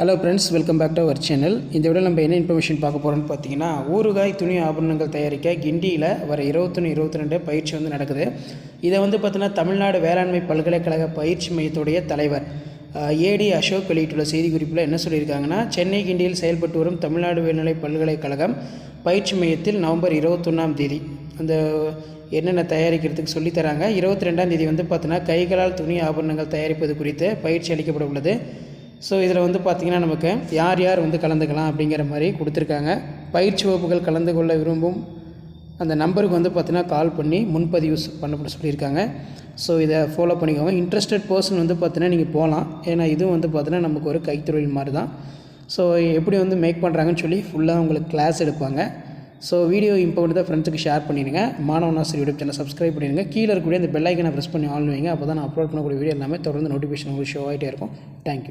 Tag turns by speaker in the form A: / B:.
A: Hello friends, welcome back to our channel. இந்த விட நம்ம என்ன இன்ஃபர்மேஷன் பார்க்க போகிறோம்னு பார்த்தீங்கன்னா, ஊறுகாய் துணி ஆபரணங்கள் தயாரிக்க கிண்டியில் வர 21, 22 பயிற்சி நடக்குது. இதை பார்த்தீங்கன்னா தமிழ்நாடு வேளாண்மை பல்கலைக்கழக பயிற்சி மையத்துடைய தலைவர் ஏடி அசோக் வெளியிட்டுள்ள செய்திக்குறிப்பில் என்ன சொல்லியிருக்காங்கன்னா, சென்னை கிண்டியில் செயல்பட்டு வரும் தமிழ்நாடு வேளாண்மை பல்கலைக்கழகம் பயிற்சி மையத்தில் நவம்பர் 21ஆம் தேதி அந்த என்னென்ன தயாரிக்கிறதுக்கு சொல்லித்தராங்க. 22ஆம் தேதி பார்த்தீங்கன்னா கைகளால் துணி ஆபரணங்கள் தயாரிப்பது குறித்து பயிற்சி அளிக்கப்பட உள்ளது. ஸோ இதில் பார்த்திங்கன்னா நமக்கு யார் யார் கலந்துக்கலாம் அப்படிங்கிற மாதிரி கொடுத்துருக்காங்க. பயிற்சி வகுப்புகள் கலந்து கொள்ள விரும்பும் அந்த நம்பருக்கு பார்த்திங்கன்னா கால் பண்ணி முன்பதிவு பண்ணப்பட சொல்லியிருக்காங்க. ஸோ இதை ஃபாலோ பண்ணிக்கோங்க. இன்ட்ரெஸ்டட் பர்சன் பார்த்தீங்கன்னா நீங்கள் போகலாம். ஏன்னா இதுவும் பார்த்தீங்கன்னா நமக்கு ஒரு கைத்தொழில் மாதிரி தான். ஸோ எப்படி மேக் பண்ணுறாங்கன்னு சொல்லி ஃபுல்லாக உங்களுக்கு கிளாஸ் எடுப்பாங்க. ஸோ வீடியோ இம்பார்ட்டன்ட் ஃப்ரெண்ட்ஸுக்கு ஷேர் பண்ணிடுங்க. மாணவனாசர் யூடியூப் சேனல் சப்ஸ்கிரைப் பண்ணிடுங்க. கீழே இருக்கக்கூடிய இந்த பெல் ஐக்கனை ப்ரெஸ் பண்ணி ஆன் வைங்க. அப்போ தான் நான் அப்லோட் பண்ணக்கூடிய வீடியோ எல்லாமே தொடர்ந்து நோட்டிஃபிகேஷன் உங்களுக்கு ஷோ ஆகிட்டே இருக்கும். தேங்க்யூ.